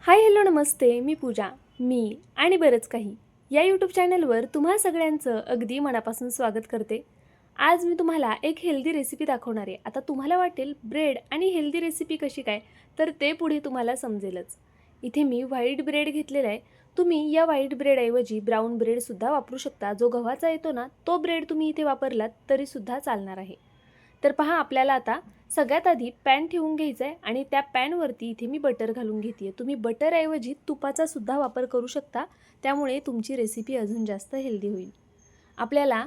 Hi hello नमस्ते, मी पूजा. मी आणि बरंच काही या यूट्यूब चॅनलवर तुम्हा सगळ्यांचं अगदी मनापासून स्वागत करते. आज मी तुम्हाला एक हेल्दी रेसिपी दाखवणार आहे. आता तुम्हाला वाटेल ब्रेड आणि हेल्दी रेसिपी कशी काय, तर ते पुढे तुम्हाला समजेलच. इथे मी व्हाईट ब्रेड घेतलेला आहे. तुम्ही या व्हाईट ब्रेडऐवजी ब्राऊन ब्रेडसुद्धा वापरू शकता. जो गव्हाचा येतो ना, तो ब्रेड तुम्ही इथे वापरलात तरीसुद्धा चालणार आहे. तर पहा, आपल्याला आता सगळ्यात आधी पॅन ठेवून घ्यायचं आहे आणि त्या पॅनवरती इथे मी बटर घालून घेते आहे. तुम्ही बटरऐवजी तुपाचा सुद्धा वापर करू शकता, त्यामुळे तुमची रेसिपी अजून जास्त हेल्दी होईल. आपल्याला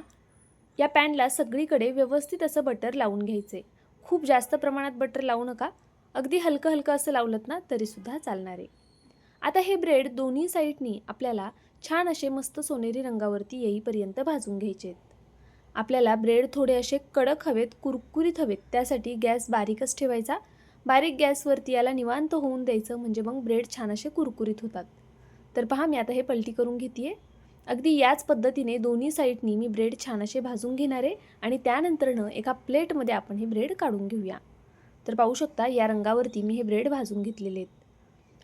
या पॅनला सगळीकडे व्यवस्थित असं बटर लावून घ्यायचं आहे. खूप जास्त प्रमाणात बटर लावू नका, अगदी हलकं हलकं असं लावलंत ना तरीसुद्धा चालणार आहे. आता हे ब्रेड दोन्ही साईडनी आपल्याला छान असे मस्त सोनेरी रंगावरती येईपर्यंत भाजून घ्यायचे आहेत. आपल्याला ब्रेड थोडे असे कडक हवेत, कुरकुरीत हवेत, त्यासाठी गॅस बारीकच ठेवायचा. बारीक गॅसवरती याला निवांत होऊन द्यायचं, म्हणजे मग ब्रेड छान असे कुरकुरीत होतात. तर पहा, मी आता हे पलटी करून घेते आहे. अगदी याच पद्धतीने दोन्ही साईडनी मी ब्रेड छान असे भाजून घेणार आहे आणि त्यानंतरनं एका प्लेटमध्ये आपण हे ब्रेड काढून घेऊया. तर पाहू शकता, या रंगावरती मी हे ब्रेड भाजून घेतलेले आहेत.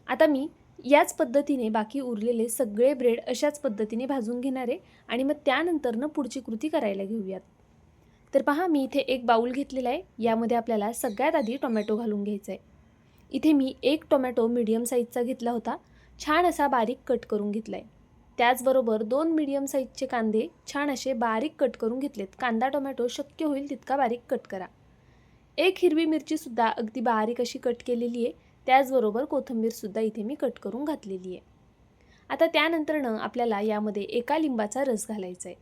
आता मी याच पद्धतीने बाकी उरलेले सगळे ब्रेड अशाच पद्धतीने भाजून घेणार आहे आणि मग त्यानंतरनं पुढची कृती करायला घेऊयात. तर पहा, मी इथे एक बाउल घेतलेला आहे. यामध्ये आपल्याला सगळ्यात आधी टोमॅटो घालून घ्यायचा आहे. इथे मी एक टोमॅटो मीडियम साईजचा घेतला होता, छान असा बारीक कट करून घेतला आहे. त्याचबरोबर 2 मीडियम साईजचे कांदे छान असे बारीक कट करून घेतलेत. कांदा टोमॅटो शक्य होईल तितका बारीक कट करा. एक हिरवी मिरचीसुद्धा अगदी बारीक अशी कट केलेली आहे. त्याचबरोबर कोथिंबीरसुद्धा इथे मी कट करून घातलेली आहे. आता त्यानंतरनं आपल्याला यामध्ये एका लिंबाचा रस घालायचा आहे.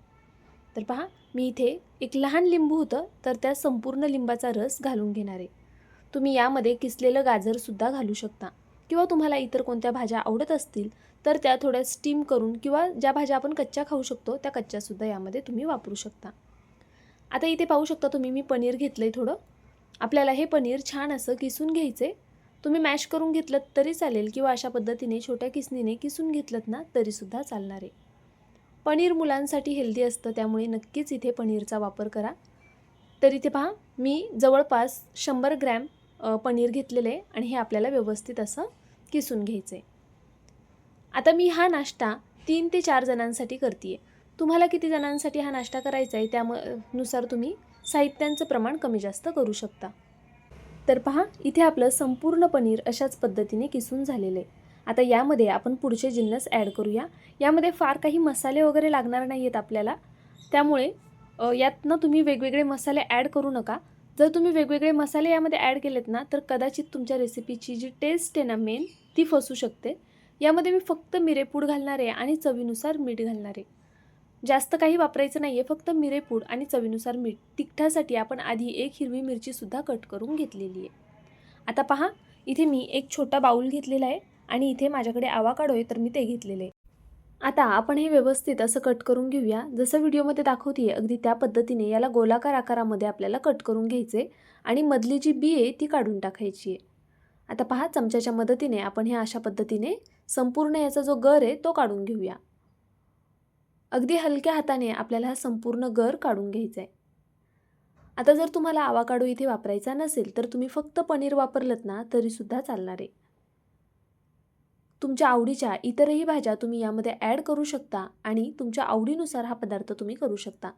तर पहा, मी इथे एक लहान लिंबू होतं, तर त्या संपूर्ण लिंबाचा रस घालून घेणार आहे. तुम्ही यामध्ये किसलेलं गाजरसुद्धा घालू शकता, किंवा तुम्हाला इतर कोणत्या भाज्या आवडत असतील तर त्या थोड्या स्टीम करून, किंवा ज्या भाज्या आपण कच्च्या खाऊ शकतो त्या कच्च्यासुद्धा यामध्ये तुम्ही वापरू शकता. आता इथे पाहू शकता तुम्ही, मी पनीर घेतलं आहे थोडं. आपल्याला हे पनीर छान असं किसून घ्यायचं आहे. तुम्ही मॅश करून घेतलं तरी चालेल, किंवा अशा पद्धतीने छोट्या किसणीने किसून घेतलं ना तरीसुद्धा चालणार आहे. पनीर मुलांसाठी हेल्दी असतं, त्यामुळे नक्कीच इथे पनीरचा वापर करा. तर इथे पहा, मी जवळपास 100 ग्रॅम पनीर घेतलेलं आहे आणि हे आपल्याला व्यवस्थित असं किसून घ्यायचं आहे. आता मी हा नाश्ता 3 ते 4 जणांसाठी करते आहे. तुम्हाला किती जणांसाठी हा नाश्ता करायचा आहे त्यानुसार तुम्ही साहित्यांचं प्रमाण कमी जास्त करू शकता. तर पहा, इथे आपलं संपूर्ण पनीर अशाच पद्धतीने किसून झालेलं आहे. आता यामध्ये आपण पुढचे जिन्नस ॲड करूया. यामध्ये फार काही मसाले वगैरे लागणार नाही आहेत आपल्याला, त्यामुळे यातनं तुम्ही वेगवेगळे मसाले ॲड करू नका. जर तुम्ही वेगवेगळे मसाले यामध्ये ॲड केलेत ना, तर कदाचित तुमच्या रेसिपीची जी टेस्ट आहे ना मेन, ती फसू शकते. यामध्ये मी फक्त मिरेपूड घालणार आहे आणि चवीनुसार मीठ घालणार आहे. जास्त काही वापरायचं नाही आहे, फक्त मिरेपूड आणि चवीनुसार मीठ. तिखटासाठी आपण आधी एक हिरवी मिरचीसुद्धा कट करून घेतलेली आहे. आता पहा, इथे मी एक छोटा बाऊल घेतलेला आहे आणि इथे माझ्याकडे आवाकाडो आहे, तर मी ते घेतलेले आहे. आता आपण हे व्यवस्थित असं कट करून घेऊया. जसं व्हिडिओमध्ये दाखवते आहे अगदी त्या पद्धतीने याला गोलाकार आकारामध्ये आपल्याला कट करून घ्यायचे आणि मधली जी बी आहे ती काढून टाकायची आहे. आता पहा, चमच्याच्या मदतीने आपण हे अशा पद्धतीने संपूर्ण याचा जो गर आहे तो काढून घेऊया. अगदी हलक्या हाताने आपल्याला हा संपूर्ण गर काढून घ्यायचा आहे. आता जर तुम्हाला आवाकाडो इथे वापरायचा नसेल तर तुम्ही फक्त पनीर वापरलत ना तरीसुद्धा चालणार आहे. तुमच्या आवडीच्या इतरही भाज्या तुम्ही यामध्ये ॲड करू शकता आणि तुमच्या आवडीनुसार हा पदार्थ तुम्ही करू शकता.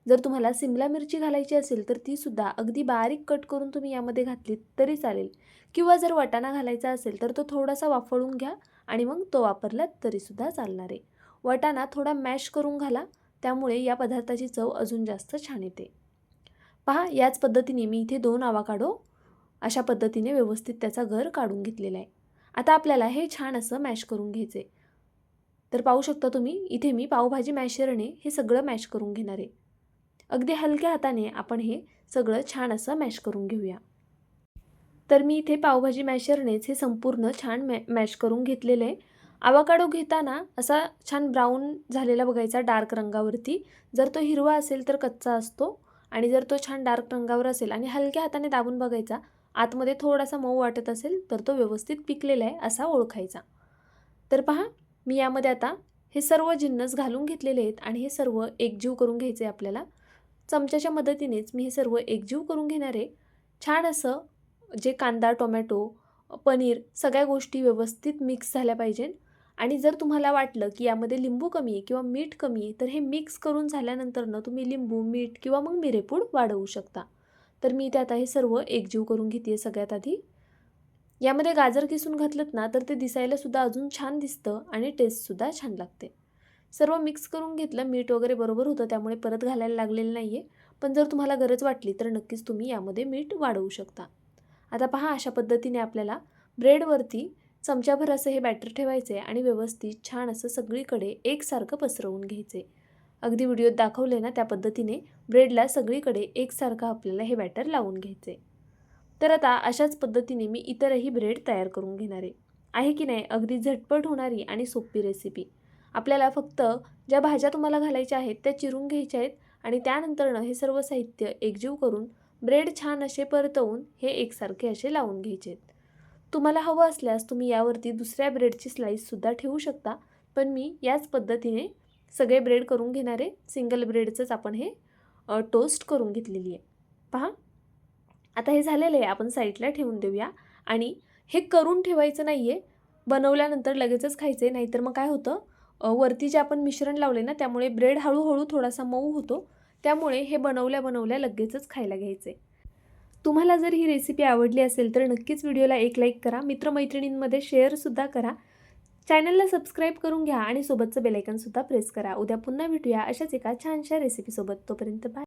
जर तुम्हाला सिमला मिरची घालायची असेल तर तीसुद्धा अगदी बारीक कट करून तुम्ही यामध्ये घातलीत तरी चालेल, किंवा जर वाटाणा घालायचा असेल तर तो थोडासा वाफळून घ्या आणि मग तो वापरलात तरीसुद्धा चालणार आहे. वाटाणा थोडा मॅश करून घाला, त्यामुळे या पदार्थाची चव अजून जास्त छान येते. पहा, याच पद्धतीने मी इथे 2 आवाकाडो अशा पद्धतीने व्यवस्थित त्याचा गर काढून घेतलेला आहे. आता आपल्याला हे छान असं मॅश करून घ्यायचं आहे. तर पाहू शकता तुम्ही, इथे मी पावभाजी मॅशरने हे सगळं मॅश करून घेणार आहे. अगदी हलक्या हाताने आपण हे सगळं छान असं मॅश करून घेऊया. तर मी इथे पावभाजी मॅशरनेच हे संपूर्ण छान मॅश करून घेतलेलं आहे. आवाकाडो घेताना असा छान ब्राऊन झालेला बघायचा डार्क रंगावरती. जर तो हिरवा असेल तर कच्चा असतो, आणि जर तो छान डार्क रंगावर असेल आणि हलक्या हाताने दाबून बघायचा, आतमध्ये थोडासा मऊ वाटत असेल तर तो व्यवस्थित पिकलेला आहे असा ओळखायचा. तर पहा, मी यामध्ये आता हे सर्व जिन्नस घालून घेतलेले आहेत आणि हे सर्व एकजीव करून घ्यायचे आपल्याला. चमच्याच्या मदतीनेच मी हे सर्व एकजीव करून घेणार आहे. छान असं जे कांदा टोमॅटो पनीर सगळ्या गोष्टी व्यवस्थित मिक्स झाल्या पाहिजे. आणि जर तुम्हाला वाटलं की यामध्ये लिंबू कमी आहे किंवा मीठ कमी आहे तर हे मिक्स करून झाल्यानंतरनं तुम्ही लिंबू, मीठ किंवा मग मिरेपूड वाढवू शकता. तर मी इथे आता हे सर्व एकजीव करून घेते आहे सगळ्यात आधी. यामध्ये गाजर किसून घातलंत ना तर ते दिसायलासुद्धा अजून छान दिसतं आणि टेस्टसुद्धा छान लागते. सर्व मिक्स करून घेतलं. मीठ वगैरे बरोबर होतं त्यामुळे परत घालायला लागलेलं नाही आहे. पण जर तुम्हाला गरज वाटली तर नक्कीच तुम्ही यामध्ये मीठ वाढवू शकता. आता पहा अशा पद्धतीने आपल्याला ब्रेडवरती चमच्याभर असं हे बॅटर ठेवायचे आणि व्यवस्थित छान असं सगळीकडे एकसारखं पसरवून घ्यायचे. अगदी व्हिडिओत दाखवले ना त्या पद्धतीने ब्रेडला सगळीकडे एकसारखं आपल्याला हे बॅटर लावून घ्यायचे. तर आता अशाच पद्धतीने मी इतरही ब्रेड तयार करून घेणार आहे की नाही. अगदी झटपट होणारी आणि सोपी रेसिपी. आपल्याला फक्त ज्या भाज्या तुम्हाला घालायच्या आहेत त्या चिरून घ्यायच्या आहेत आणि त्यानंतरनं हे सर्व साहित्य एकजीव करून ब्रेड छान असे परतवून हे एकसारखे असे लावून घ्यायचे आहेत. तुम्हाला हवं असल्यास तुम्ही यावरती दुसऱ्या ब्रेडची स्लाईससुद्धा ठेवू शकता. पण मी याच पद्धतीने सगळे ब्रेड करून घेणार आहे. सिंगल ब्रेडचंच आपण हे टोस्ट करून घेतलेली आहे. पहा आता हे झालेलं आहे. आपण साईडला ठेवून देऊया. आणि हे करून ठेवायचं नाही आहे, बनवल्यानंतर लगेचच खायचं आहे. नाहीतर मग काय होतं, वरती जे आपण मिश्रण लावले ना त्यामुळे ब्रेड हळूहळू थोडासा मऊ होतो. त्यामुळे हे बनवल्या बनवल्या लगेचच खायला घ्यायचं आहे. तुम्हाला जर ही रेसिपी आवडली असेल तर नक्कीच व्हिडिओला एक लाईक करा. मित्रमैत्रिणींमध्ये शेअरसुद्धा करा. चॅनलला सबस्क्राईब करून घ्या आणि सोबतचं बेल आयकॉनसुद्धा प्रेस करा. उद्या पुन्हा भेटूया अशाच एका छानशा रेसिपीसोबत. तोपर्यंत बाय.